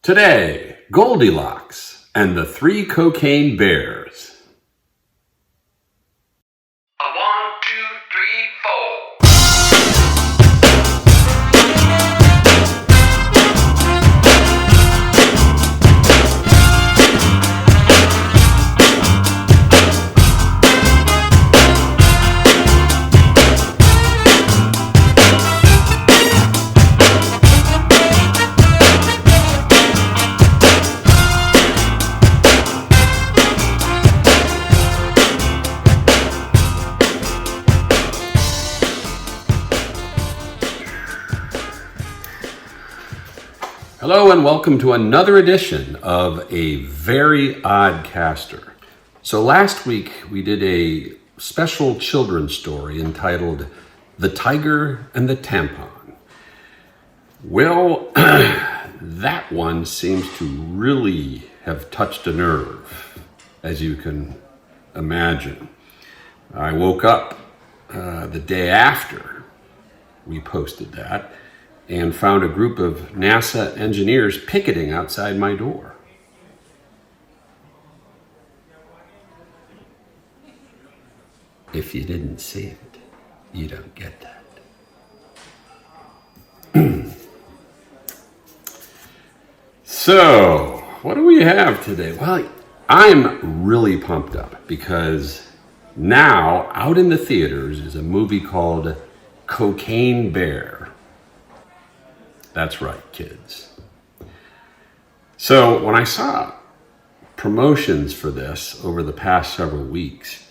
Today, Goldilocks and the Three Cocaine Bears. A 1, 2, 3, 4. Hello and welcome to another edition of A Very Odd Caster. So last week we did a special children's story entitled The Tiger and the Tampon. Well, that one seems to really have touched a nerve, as you can imagine. I woke up the day after we posted that and found a group of NASA engineers picketing outside my door. If you didn't see it, you don't get that. So, what do we have today? Well, I'm really pumped up because now out in the theaters is a movie called Cocaine Bear. That's right, kids. So when I saw promotions for this over the past several weeks,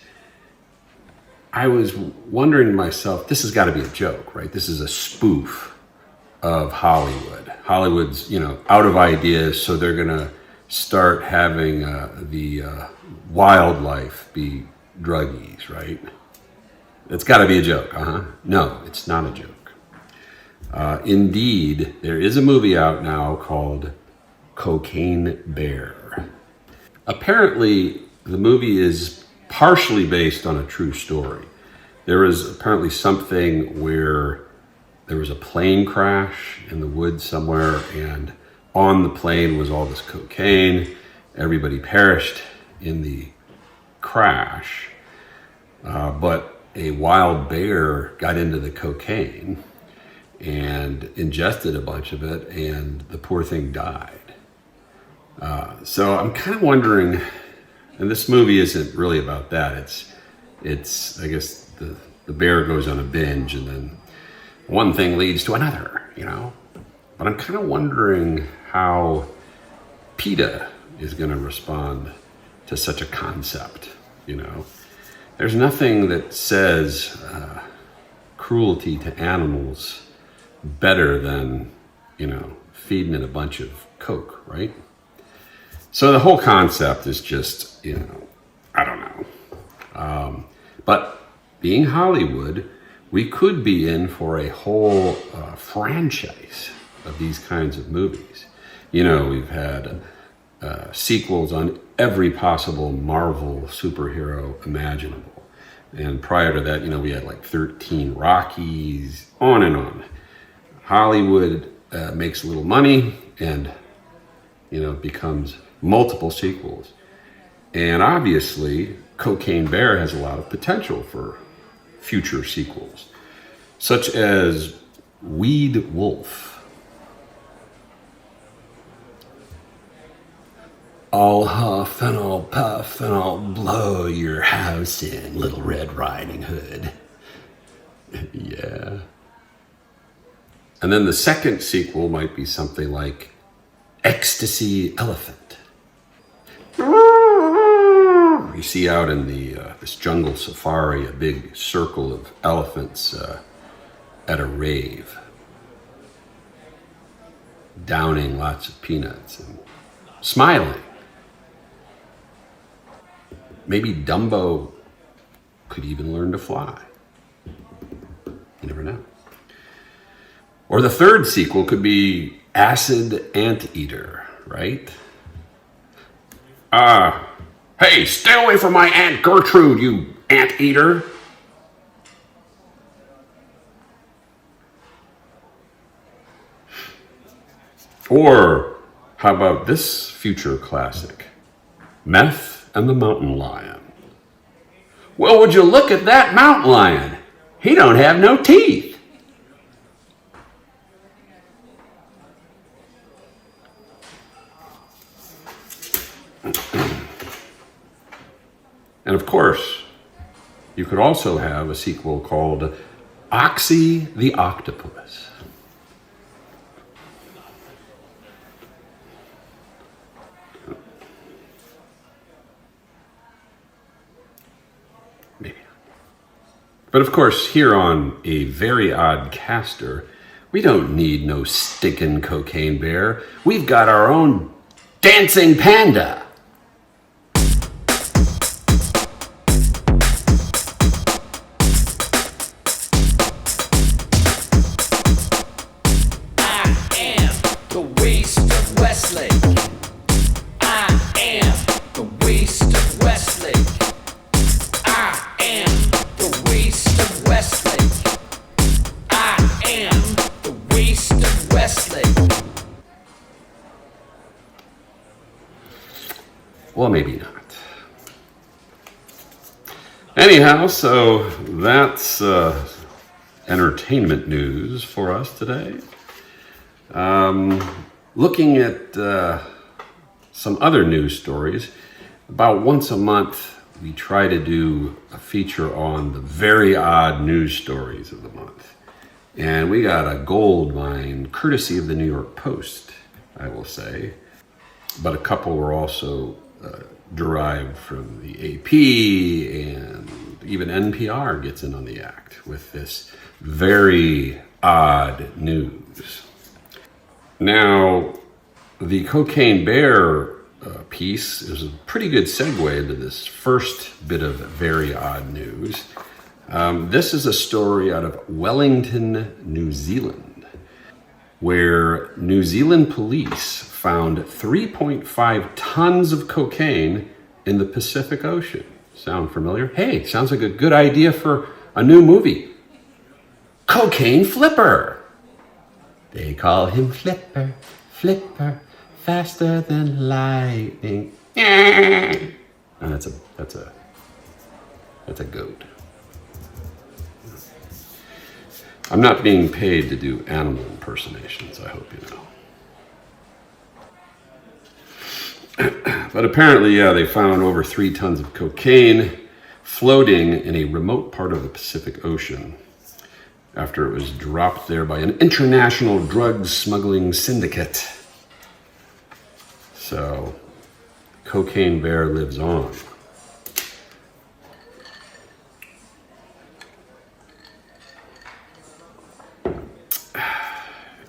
I was wondering to myself, this has got to be a joke, right? This is a spoof of Hollywood. Hollywood's, out of ideas, so they're going to start having the wildlife be druggies, right? It's got to be a joke, No, it's not a joke. Indeed, there is a movie out now called Cocaine Bear. Apparently, the movie is partially based on a true story. There was apparently something where there was a plane crash in the woods somewhere, and on the plane was all this cocaine. Everybody perished in the crash, but a wild bear got into the cocaine and ingested a bunch of it, and the poor thing died. So I'm kind of wondering, and this movie isn't really about that. It's I guess the bear goes on a binge, and then one thing leads to another, But I'm kind of wondering how PETA is going to respond to such a concept, There's nothing that says cruelty to animals better than, feeding it a bunch of coke, right? So the whole concept is just, I don't know. But being Hollywood, we could be in for a whole franchise of these kinds of movies. We've had sequels on every possible Marvel superhero imaginable. And prior to that, we had like 13 Rockies, on and on. Hollywood makes a little money and, becomes multiple sequels. And obviously, Cocaine Bear has a lot of potential for future sequels, such as Weed Wolf. I'll huff and I'll puff and I'll blow your house in, Little Red Riding Hood. Yeah. And then the second sequel might be something like Ecstasy Elephant. You see out in this jungle safari a big circle of elephants at a rave, downing lots of peanuts and smiling. Maybe Dumbo could even learn to fly. You never know. Or the third sequel could be Acid Anteater, right? Hey, stay away from my Aunt Gertrude, you anteater. Or How about this future classic? Meth and the Mountain Lion. Well, would you look at that mountain lion? He don't have no teeth. And of course, you could also have a sequel called Oxy the Octopus. Maybe. But of course, here on A Very Odd Caster, we don't need no stinking cocaine bear. We've got our own dancing panda. Well, maybe not. Anyhow, so that's entertainment news for us today. Looking at some other news stories, about once a month we try to do a feature on the very odd news stories of the month. And we got a gold mine courtesy of the New York Post, I will say. But a couple were also derived from the AP, and even NPR gets in on the act with this very odd news. Now, the Cocaine Bear piece is a pretty good segue into this first bit of very odd news. This is a story out of Wellington, New Zealand, where New Zealand police found 3.5 tons of cocaine in the Pacific Ocean. Sound familiar? Hey, sounds like a good idea for a new movie. Cocaine Flipper. They call him Flipper, Flipper, faster than lightning. And that's a goat. I'm not being paid to do animal impersonations, I hope you know. But apparently, yeah, they found over 3 tons of cocaine floating in a remote part of the Pacific Ocean after it was dropped there by an international drug smuggling syndicate. So, Cocaine Bear lives on.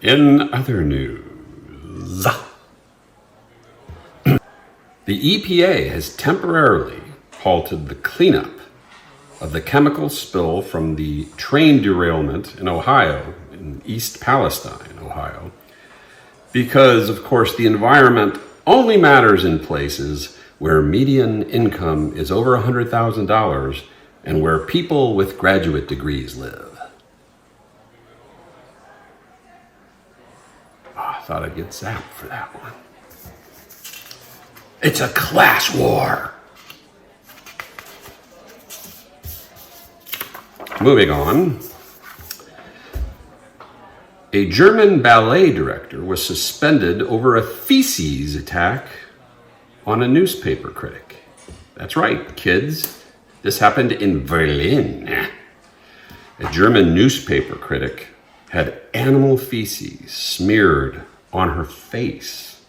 In other news, the EPA has temporarily halted the cleanup of the chemical spill from the train derailment in Ohio, in East Palestine, Ohio, because, of course, the environment only matters in places where median income is over $100,000 and where people with graduate degrees live. I thought I'd get zapped for that one. It's a class war. Moving on. A German ballet director was suspended over a feces attack on a newspaper critic. That's right, kids. This happened in Berlin. A German newspaper critic had animal feces smeared on her face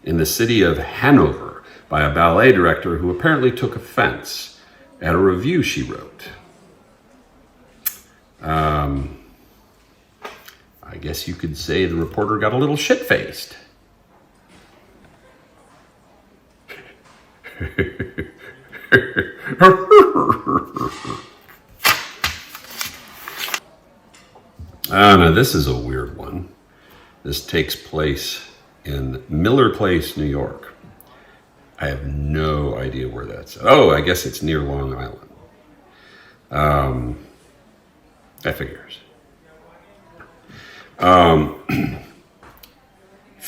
in the city of Hanover by a ballet director who apparently took offense at a review she wrote. I guess you could say the reporter got a little shit-faced. Now this is a weird one. This takes place in Miller Place, New York. I have no idea where that's at. Oh, I guess it's near Long Island. That figures.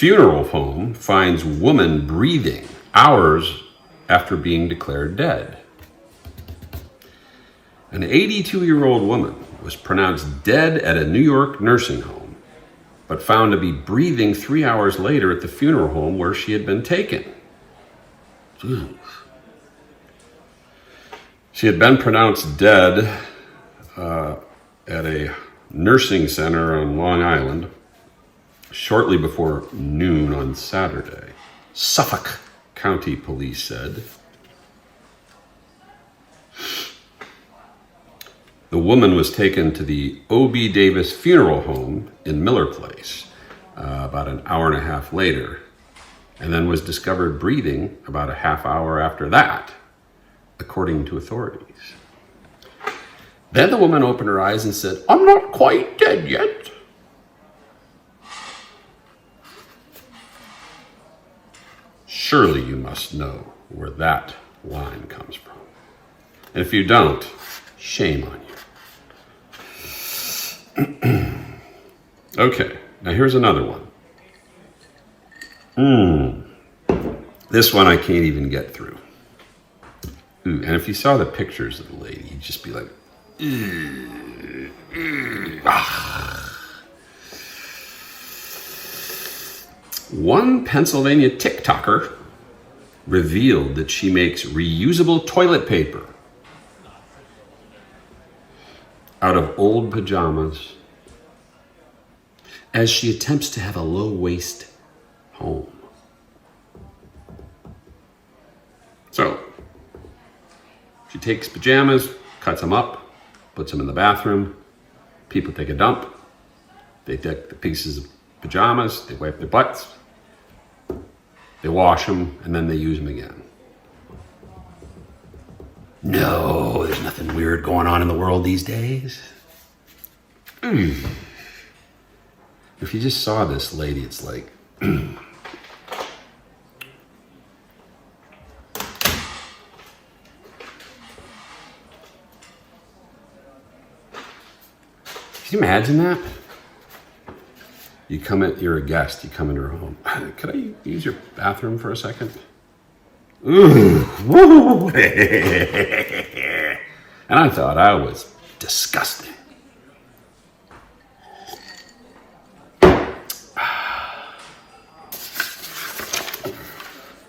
Funeral home finds woman breathing hours after being declared dead. An 82-year-old woman was pronounced dead at a New York nursing home, but found to be breathing 3 hours later at the funeral home where she had been taken. Jeez. She had been pronounced dead at a nursing center on Long Island shortly before noon on Saturday. Suffolk County Police said. The woman was taken to the O.B. Davis Funeral Home in Miller Place about an hour and a half later, and then was discovered breathing about a half hour after that, according to authorities. Then the woman opened her eyes and said, "I'm not quite dead yet." Surely you must know where that line comes from. And if you don't, shame on you. Okay, now here's another one. This one I can't even get through. Ooh, and if you saw the pictures of the lady, you'd just be like, One Pennsylvania TikToker revealed that she makes reusable toilet paper out of old pajamas as she attempts to have a low-waist home. So, she takes pajamas, cuts them up, puts them in the bathroom. People take a dump. They take the pieces of pajamas, they wipe their butts, they wash them, and then they use them again. No, there's nothing weird going on in the world these days. If you just saw this lady, it's like, can you imagine that? You're a guest, you come into her home. Could I use your bathroom for a second? Ooh. And I thought I was disgusting.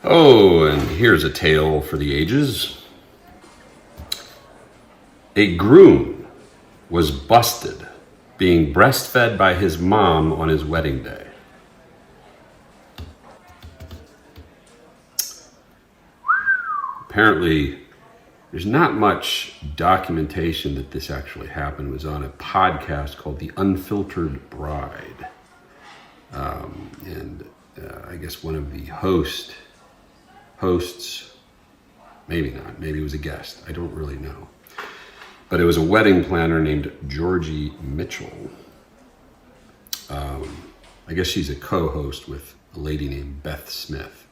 Oh, and here's a tale for the ages. A groom was busted being breastfed by his mom on his wedding day. Apparently, there's not much documentation that this actually happened. It was on a podcast called The Unfiltered Bride. I guess one of the hosts, maybe not, maybe it was a guest, I don't really know. But it was a wedding planner named Georgie Mitchell. I guess she's a co-host with a lady named Beth Smith.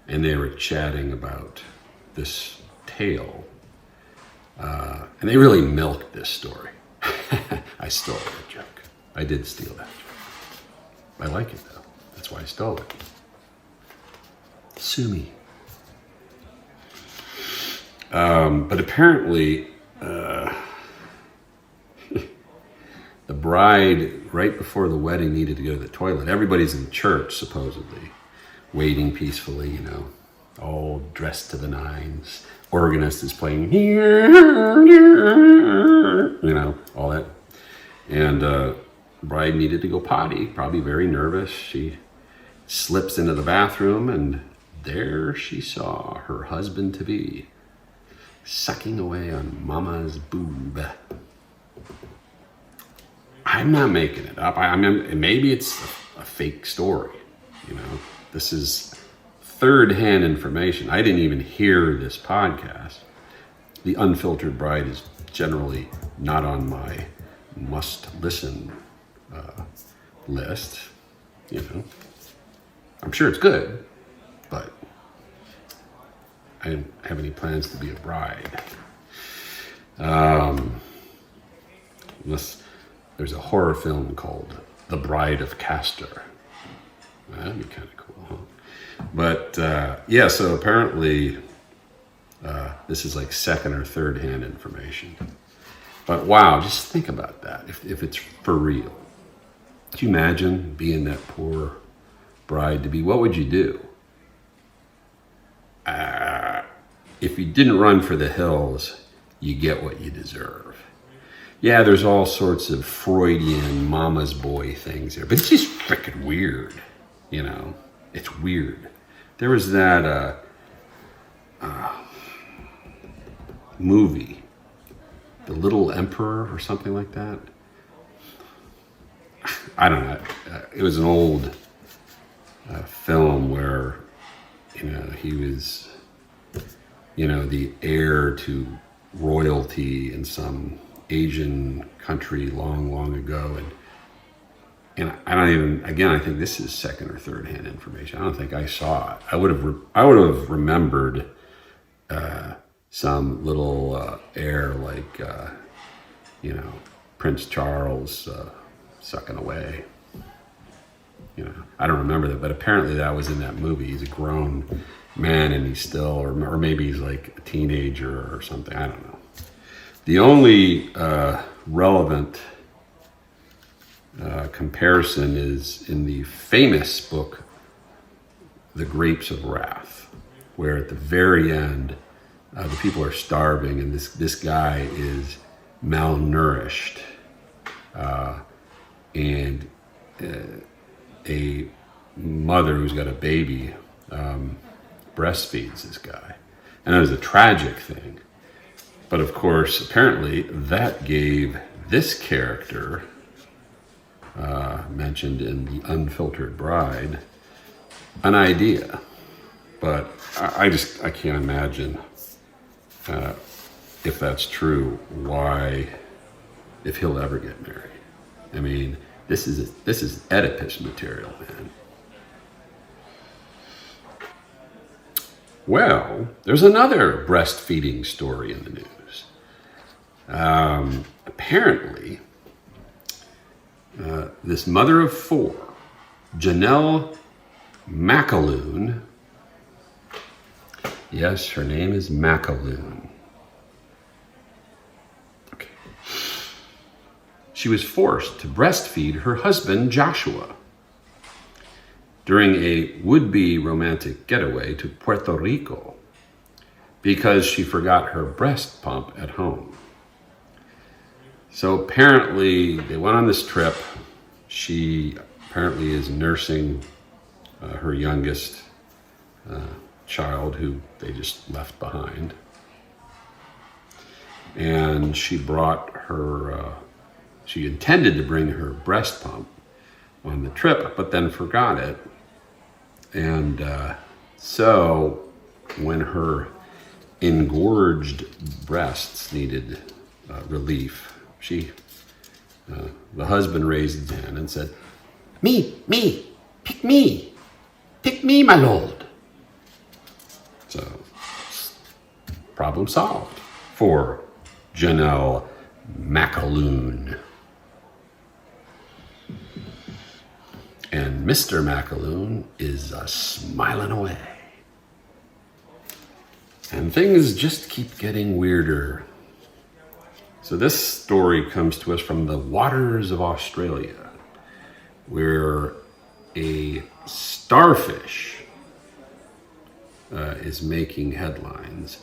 And they were chatting about this tale. And they really milked this story. I stole that joke. I did steal that joke. I like it though. That's why I stole it. Sue me. But apparently, the bride, right before the wedding, needed to go to the toilet. Everybody's in church, supposedly, waiting peacefully, all dressed to the nines. Organist is playing, all that. And the bride needed to go potty, probably very nervous. She slips into the bathroom, and there she saw her husband-to-be sucking away on mama's boob. I'm not making it up. I mean, maybe it's a fake story. This is third-hand information. I didn't even hear this podcast. The Unfiltered Bride is generally not on my must-listen list. I'm sure it's good, but I didn't have any plans to be a bride. Unless there's a horror film called The Bride of Castor. That'd be kind of cool, huh? But yeah, so apparently this is like second or third hand information. But wow, just think about that. If it's for real, could you imagine being that poor bride to be? What would you do? If you didn't run for the hills, you get what you deserve. Yeah, there's all sorts of Freudian mama's boy things there, but it's just freaking weird. You know, it's weird. There was that movie, The Little Emperor or something like that. I don't know. It was an old film where, he was, the heir to royalty in some Asian country long, long ago. And I don't even, again, I think this is second or third hand information. I don't think I saw it. I would have remembered some little heir like, Prince Charles sucking away. I don't remember that, but apparently that was in that movie. He's a grown man and he's still, or maybe he's like a teenager or something. I don't know. The only relevant comparison is in the famous book, The Grapes of Wrath, where at the very end, the people are starving and this guy is malnourished, and a mother who's got a baby breastfeeds this guy. And it was a tragic thing. But of course, apparently that gave this character, mentioned in The Unfiltered Bride, an idea. But I can't imagine if that's true, if he'll ever get married. I mean, this is Oedipus material, man. Well, there's another breastfeeding story in the news. Apparently, this mother of four, Janelle McAloon, yes, her name is McAloon. Okay. She was forced to breastfeed her husband, Joshua, during a would-be romantic getaway to Puerto Rico because she forgot her breast pump at home. So apparently they went on this trip. She apparently is nursing her youngest child, who they just left behind. And she she intended to bring her breast pump on the trip, but then forgot it. And so when her engorged breasts needed relief, the husband raised his hand and said, me, pick me, my lord. So, problem solved for Janelle McAloon. And Mr. McAloon is smiling away. And things just keep getting weirder. So this story comes to us from the waters of Australia, where a starfish is making headlines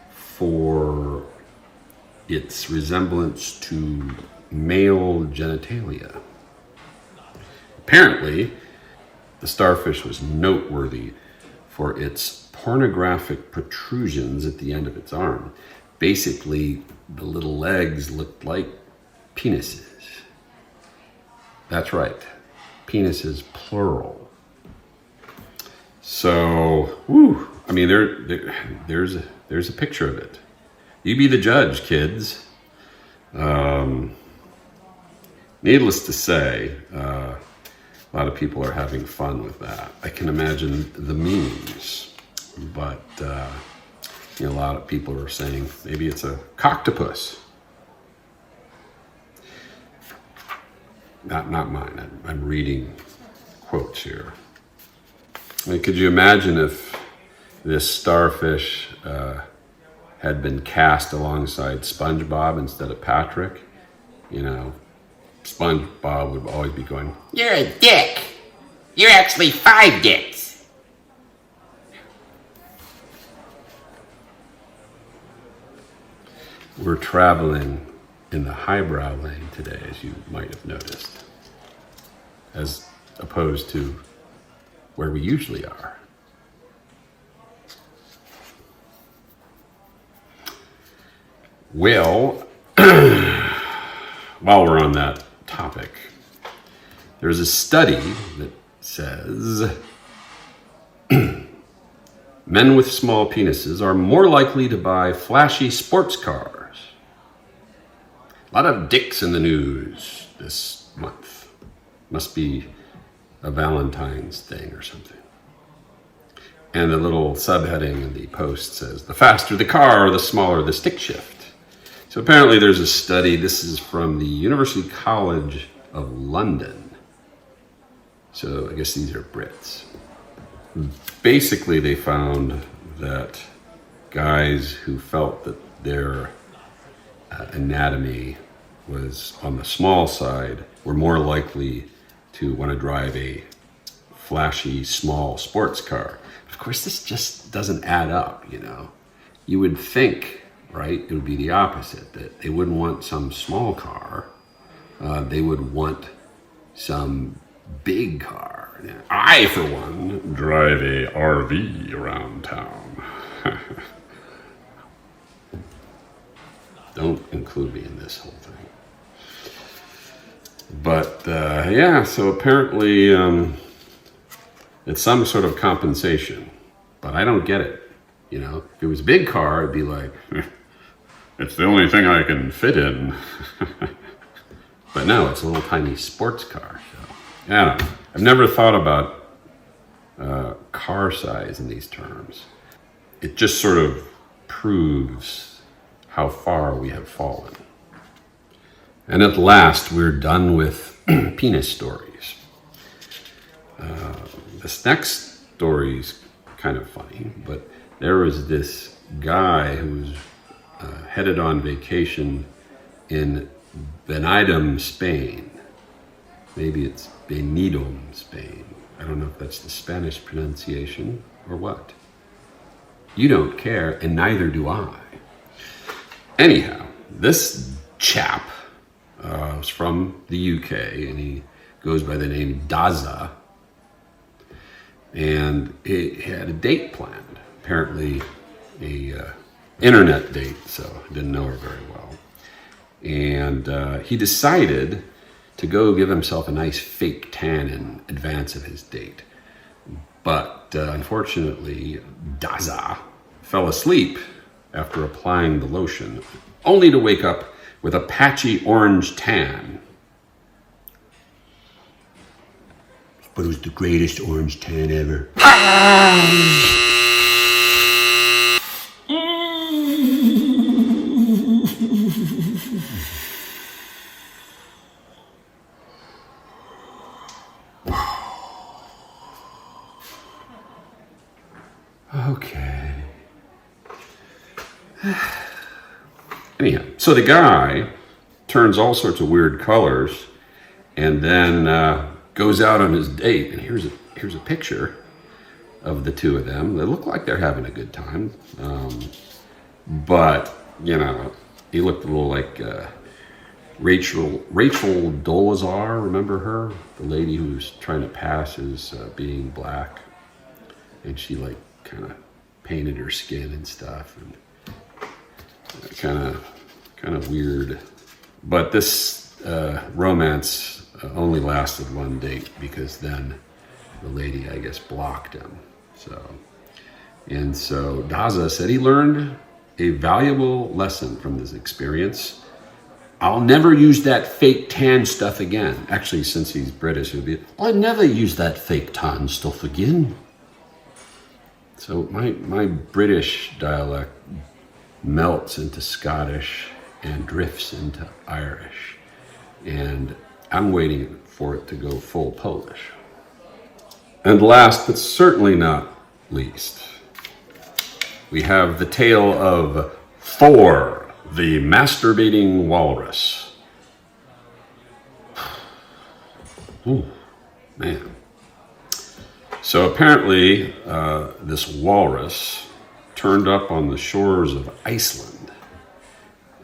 for its resemblance to male genitalia. Apparently, the starfish was noteworthy for its pornographic protrusions at the end of its arm. Basically, the little legs looked like penises. That's right, penises plural. So, I mean, there's a picture of it. You be the judge, kids. Needless to say, a lot of people are having fun with that. I can imagine the memes, but a lot of people are saying maybe it's a coctopus. Not mine. I'm reading quotes here. I mean, could you imagine if this starfish had been cast alongside SpongeBob instead of Patrick? You know, SpongeBob would always be going, You're a dick. You're actually 5 dicks. we're traveling in the highbrow lane today, as you might have noticed, as opposed to where we usually are. Well, while we're on that topic, there's a study that says men with small penises are more likely to buy flashy sports cars. A lot of dicks in the news this month. Must be a Valentine's thing or something. And the little subheading in the post says, the faster the car, the smaller the stick shift. So apparently there's a study, this is from the University College of London. So I guess these are Brits. Basically they found that guys who felt that their anatomy was on the small side were more likely to want to drive a flashy small sports car. Of course, this just doesn't add up, you know. You would think, right, it would be the opposite, that they wouldn't want some small car. They would want some big car. I, for one, drive a RV around town. Don't include me in this whole thing. But yeah, so apparently it's some sort of compensation, but I don't get it. You know, if it was a big car, it'd be like, it's the only thing I can fit in. But no, it's a little tiny sports car. So, yeah, I don't know. I've never thought about car size in these terms. It just sort of proves how far we have fallen. And at last, we're done with penis stories. This next story's kind of funny, but there was this guy who was headed on vacation in Benidorm, Spain. Maybe it's Benidorm, Spain. I don't know if that's the Spanish pronunciation or what. You don't care, and neither do I. Anyhow, this chap was from the UK, and he goes by the name Daza. And he had a date planned, apparently a internet date, so I didn't know her very well. And he decided to go give himself a nice fake tan in advance of his date. But unfortunately, Daza fell asleep after applying the lotion, only to wake up with a patchy orange tan. But it was the greatest orange tan ever. Okay. Anyhow, so the guy turns all sorts of weird colors and then goes out on his date. And here's a picture of the two of them. They look like they're having a good time. But, you know, he looked a little like Rachel Dolezal. Remember her? The lady who was trying to pass as being black. And she like kind of painted her skin and stuff. And kind of weird. But this romance only lasted one date because then the lady, I guess, blocked him. So Daza said he learned a valuable lesson from this experience. I'll never use that fake tan stuff again. Actually, since he's British, it would be, I'll never use that fake tan stuff again. So my British dialect melts into Scottish and drifts into Irish. And I'm waiting for it to go full Polish. And last but certainly not least, we have the tale of Thor, the masturbating walrus. Ooh, man. So apparently, this walrus turned up on the shores of Iceland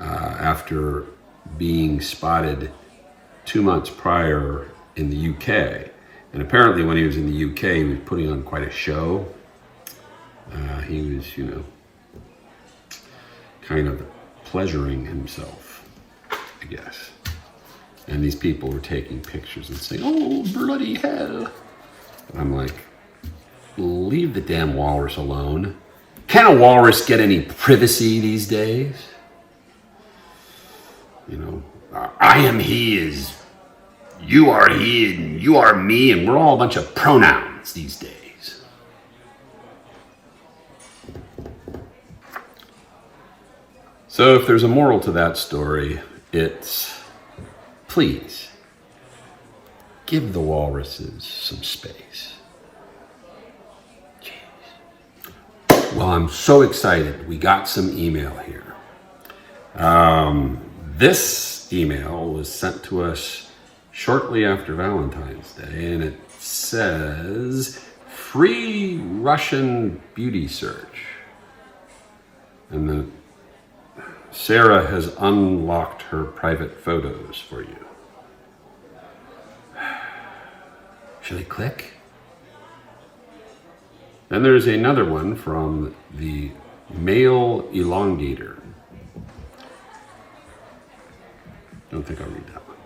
after being spotted 2 months prior in the UK. And apparently when he was in the UK, he was putting on quite a show. He was, kind of pleasuring himself, I guess. And these people were taking pictures and saying, "Oh, bloody hell." And I'm like, leave the damn walrus alone. Can a walrus get any privacy these days? I am he is, you are he and you are me, and we're all a bunch of pronouns these days. So if there's a moral to that story, it's please give the walruses some space. Jeez. Well, I'm so excited. We got some email here. This email was sent to us shortly after Valentine's Day, and it says, "Free Russian beauty search." And then Sarah has unlocked her private photos for you. Should I click? Then there's another one from the male elongator. Don't think I'll read that one.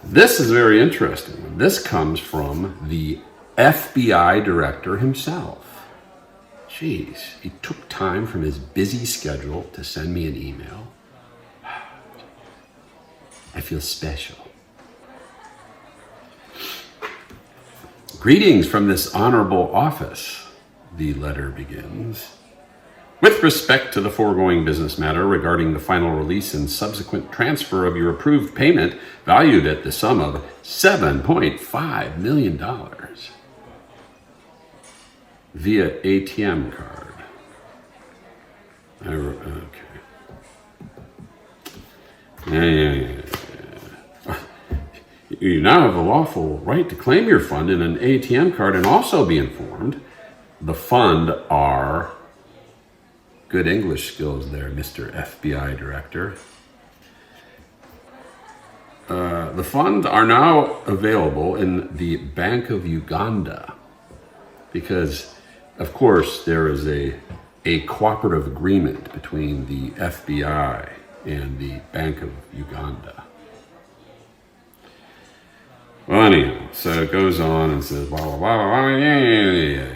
This is a very interesting one. This comes from the FBI director himself. Jeez, he took time from his busy schedule to send me an email. I feel special. "Greetings from this honorable office," the letter begins. "With respect to the foregoing business matter regarding the final release and subsequent transfer of your approved payment valued at the sum of $7.5 million via ATM card." Okay. Yeah. "You now have a lawful right to claim your fund in an ATM card, and also be informed the fund are..." Good English skills there, Mr. FBI Director. "The funds are now available in the Bank of Uganda," because, of course, there is a cooperative agreement between the FBI and the Bank of Uganda. Well, anyhow, so it goes on and says, blah, blah, blah, blah, yeah.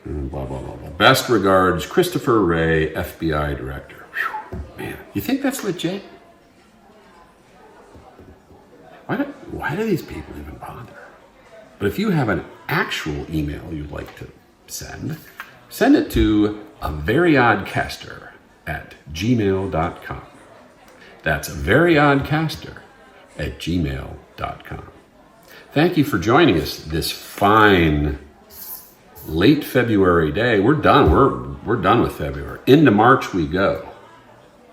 Blah, blah, blah, blah. "Best regards, Christopher Wray, FBI Director." Whew, man, you think that's legit? Why do these people even bother? But if you have an actual email you'd like to send it to averyoddcaster@gmail.com. That's averyoddcaster@gmail.com. Thank you for joining us this fine late February day. We're done. We're done with February. Into March we go.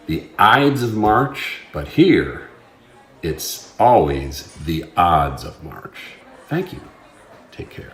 The Ides of March, but here it's always the odds of March. Thank you. Take care.